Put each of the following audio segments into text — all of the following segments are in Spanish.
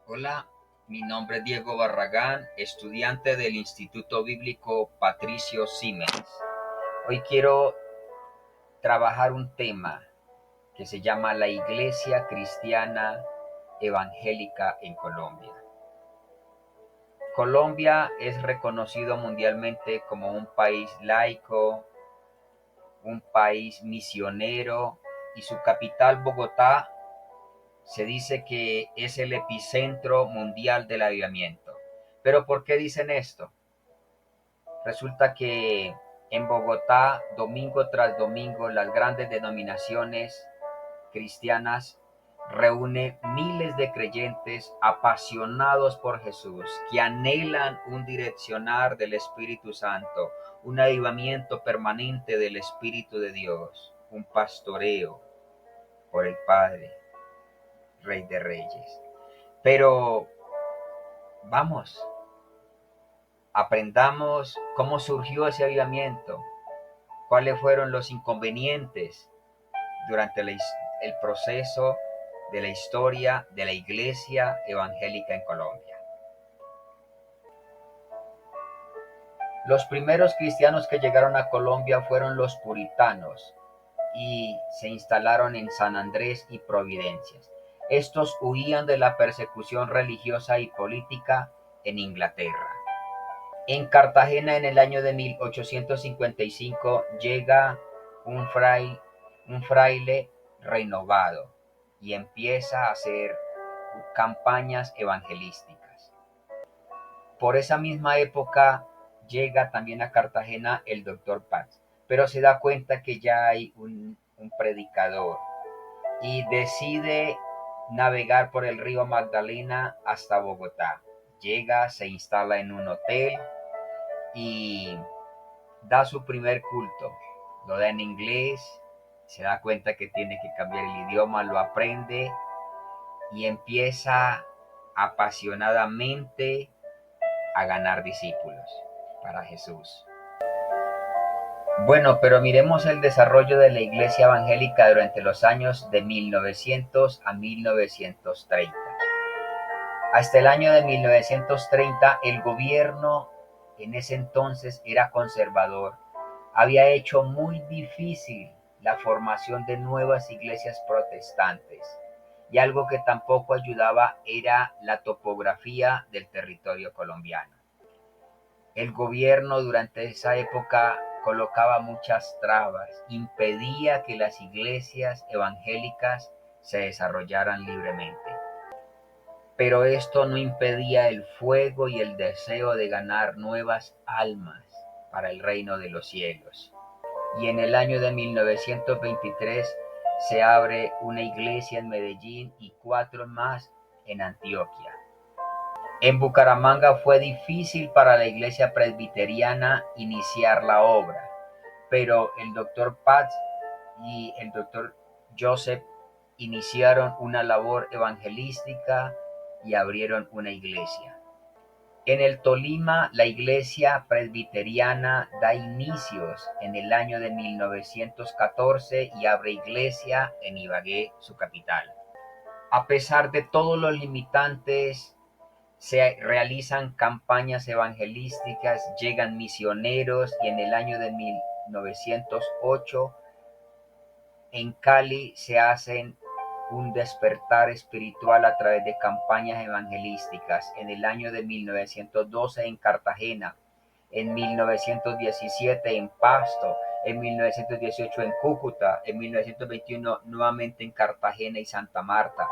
Hola, mi nombre es Diego Barragán, estudiante del Instituto Bíblico Patricio Siemens. Hoy quiero trabajar un tema que se llama la Iglesia Cristiana Evangélica en Colombia. Colombia es reconocido mundialmente como un país laico, un país misionero, y su capital, Bogotá, se dice que es el epicentro mundial del avivamiento. ¿Pero por qué dicen esto? Resulta que en Bogotá, domingo tras domingo, las grandes denominaciones cristianas reúnen miles de creyentes apasionados por Jesús, que anhelan un direccionar del Espíritu Santo, un avivamiento permanente del Espíritu de Dios, un pastoreo por el Padre, Rey de Reyes. Pero vamos, aprendamos cómo surgió ese avivamiento, cuáles fueron los inconvenientes durante el proceso de la historia de la Iglesia Evangélica en Colombia. Los primeros cristianos que llegaron a Colombia fueron los puritanos y se instalaron en San Andrés y Providencias. Estos huían de la persecución religiosa y política en Inglaterra. En Cartagena, en el año de 1855, llega un fraile renovado y empieza a hacer campañas evangelísticas. Por esa misma época llega también a Cartagena el doctor Paz, pero se da cuenta que ya hay un predicador y decide navegar por el río Magdalena hasta Bogotá. Llega, se instala en un hotel y da su primer culto. Lo da en inglés, se da cuenta que tiene que cambiar el idioma, lo aprende y empieza apasionadamente a ganar discípulos para Jesús. Bueno, pero miremos el desarrollo de la iglesia evangélica durante los años de 1900 a 1930. Hasta el año de 1930, el gobierno en ese entonces era conservador. Había hecho muy difícil la formación de nuevas iglesias protestantes. Y algo que tampoco ayudaba era la topografía del territorio colombiano. El gobierno durante esa época colocaba muchas trabas, impedía que las iglesias evangélicas se desarrollaran libremente. Pero esto no impedía el fuego y el deseo de ganar nuevas almas para el reino de los cielos. Y en el año de 1923 se abre una iglesia en Medellín y 4 más en Antioquia. En Bucaramanga fue difícil para la iglesia presbiteriana iniciar la obra, pero el doctor Paz y el doctor Joseph iniciaron una labor evangelística y abrieron una iglesia. En el Tolima, la iglesia presbiteriana da inicios en el año de 1914 y abre iglesia en Ibagué, su capital. A pesar de todos los limitantes, se realizan campañas evangelísticas, llegan misioneros y en el año de 1908 en Cali se hacen un despertar espiritual a través de campañas evangelísticas. En el año de 1912 en Cartagena, en 1917 en Pasto, en 1918 en Cúcuta, en 1921 nuevamente en Cartagena y Santa Marta,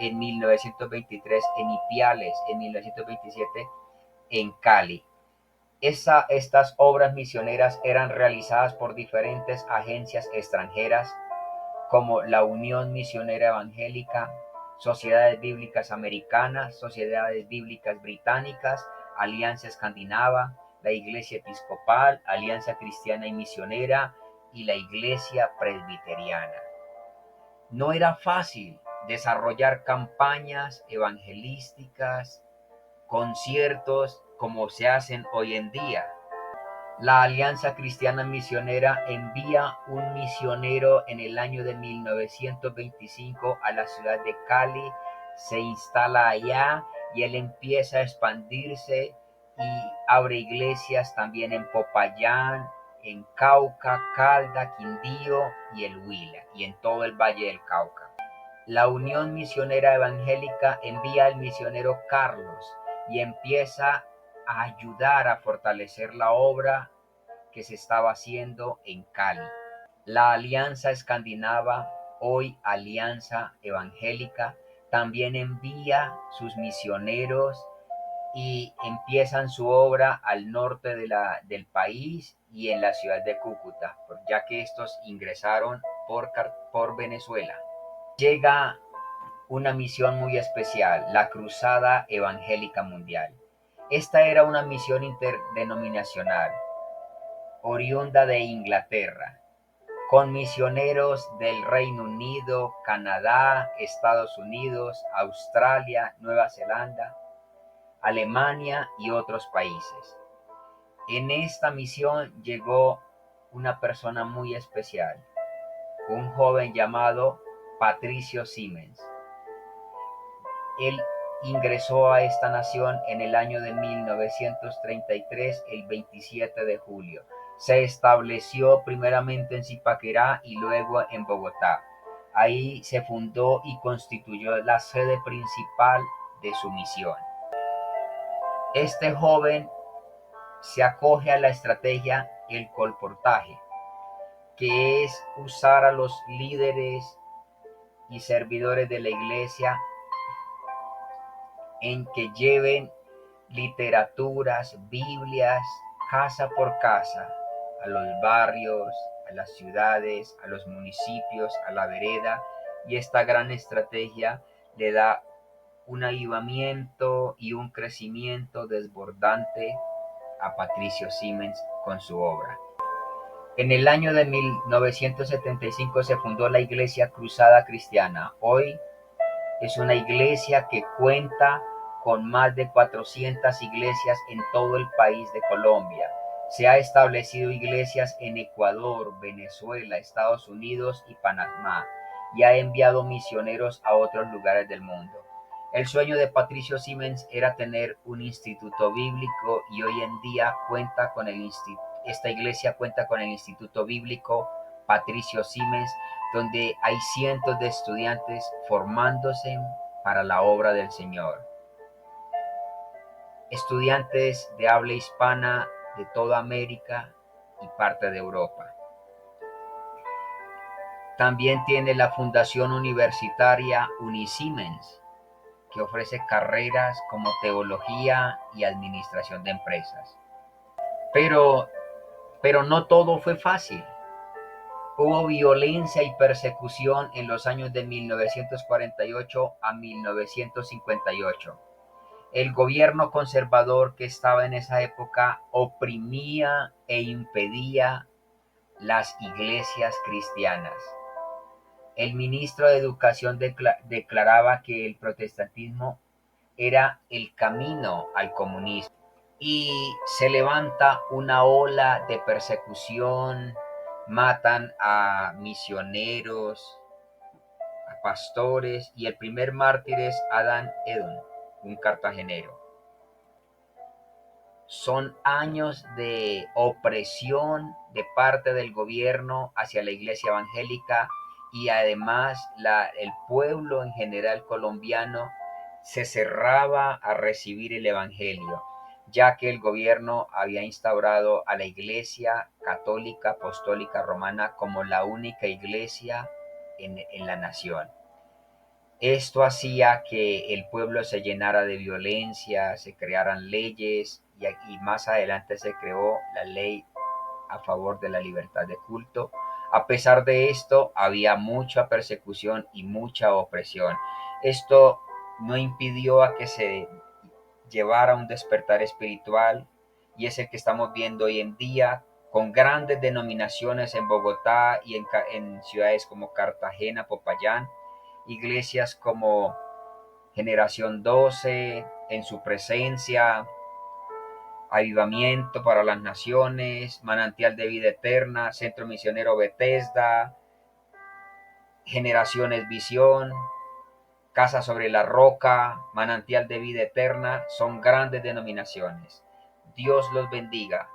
en 1923 en Ipiales, en 1927 en Cali. Estas obras misioneras eran realizadas por diferentes agencias extranjeras como la Unión Misionera Evangélica, Sociedades Bíblicas Americanas, Sociedades Bíblicas Británicas, Alianza Escandinava, la Iglesia Episcopal, Alianza Cristiana y Misionera y la Iglesia Presbiteriana. No era fácil desarrollar campañas evangelísticas, conciertos como se hacen hoy en día. La Alianza Cristiana Misionera envía un misionero en el año de 1925 a la ciudad de Cali, se instala allá y él empieza a expandirse y abre iglesias también en Popayán, en Cauca, Calda, Quindío y el Huila, y en todo el Valle del Cauca. La Unión Misionera Evangélica envía al misionero Carlos y empieza a ayudar a fortalecer la obra que se estaba haciendo en Cali. La Alianza Escandinava, hoy Alianza Evangélica, también envía sus misioneros y empiezan su obra al norte del país y en la ciudad de Cúcuta, ya que estos ingresaron por Venezuela. Llega una misión muy especial, la Cruzada Evangélica Mundial. Esta era una misión interdenominacional, oriunda de Inglaterra, con misioneros del Reino Unido, Canadá, Estados Unidos, Australia, Nueva Zelanda, Alemania y otros países. En esta misión llegó una persona muy especial, un joven llamado Patricio Siemens. Él ingresó a esta nación en el año de 1933, el 27 de julio. Se estableció primeramente en Zipaquirá y luego en Bogotá. Ahí se fundó y constituyó la sede principal de su misión. Este joven se acoge a la estrategia el colportaje, que es usar a los líderes y servidores de la iglesia en que lleven literaturas, Biblias, casa por casa, a los barrios, a las ciudades, a los municipios, a la vereda, y esta gran estrategia le da un avivamiento y un crecimiento desbordante a Patricio Siemens con su obra. En el año de 1975 se fundó la Iglesia Cruzada Cristiana. Hoy es una iglesia que cuenta con más de 400 iglesias en todo el país de Colombia. Se ha establecido iglesias en Ecuador, Venezuela, Estados Unidos y Panamá, y ha enviado misioneros a otros lugares del mundo. El sueño de Patricio Siemens era tener un instituto bíblico, y hoy en día esta iglesia cuenta con el Instituto Bíblico Patricio Siemens, donde hay cientos de estudiantes formándose para la obra del Señor. Estudiantes de habla hispana de toda América y parte de Europa. También tiene la Fundación Universitaria Unisiemens, que ofrece carreras como teología y administración de empresas. Pero no todo fue fácil. Hubo violencia y persecución en los años de 1948 a 1958. El gobierno conservador que estaba en esa época oprimía e impedía las iglesias cristianas. El ministro de Educación declaraba que el protestantismo era el camino al comunismo. Y se levanta una ola de persecución, matan a misioneros, a pastores, y el primer mártir es Adán Edom, un cartagenero. Son años de opresión de parte del gobierno hacia la iglesia evangélica, y además el pueblo en general colombiano se cerraba a recibir el evangelio, ya que el gobierno había instaurado a la Iglesia Católica Apostólica Romana como la única iglesia en la nación. Esto hacía que el pueblo se llenara de violencia, se crearan leyes, y más adelante se creó la ley a favor de la libertad de culto. A pesar de esto, había mucha persecución y mucha opresión. Esto no impidió a que se llevara un despertar espiritual, y es el que estamos viendo hoy en día, con grandes denominaciones en Bogotá y en ciudades como Cartagena, Popayán, iglesias como Generación 12, En Su Presencia, Avivamiento para las Naciones, Manantial de Vida Eterna, Centro Misionero Bethesda, Generaciones Visión, Casa sobre la Roca, Manantial de Vida Eterna, son grandes denominaciones. Dios los bendiga.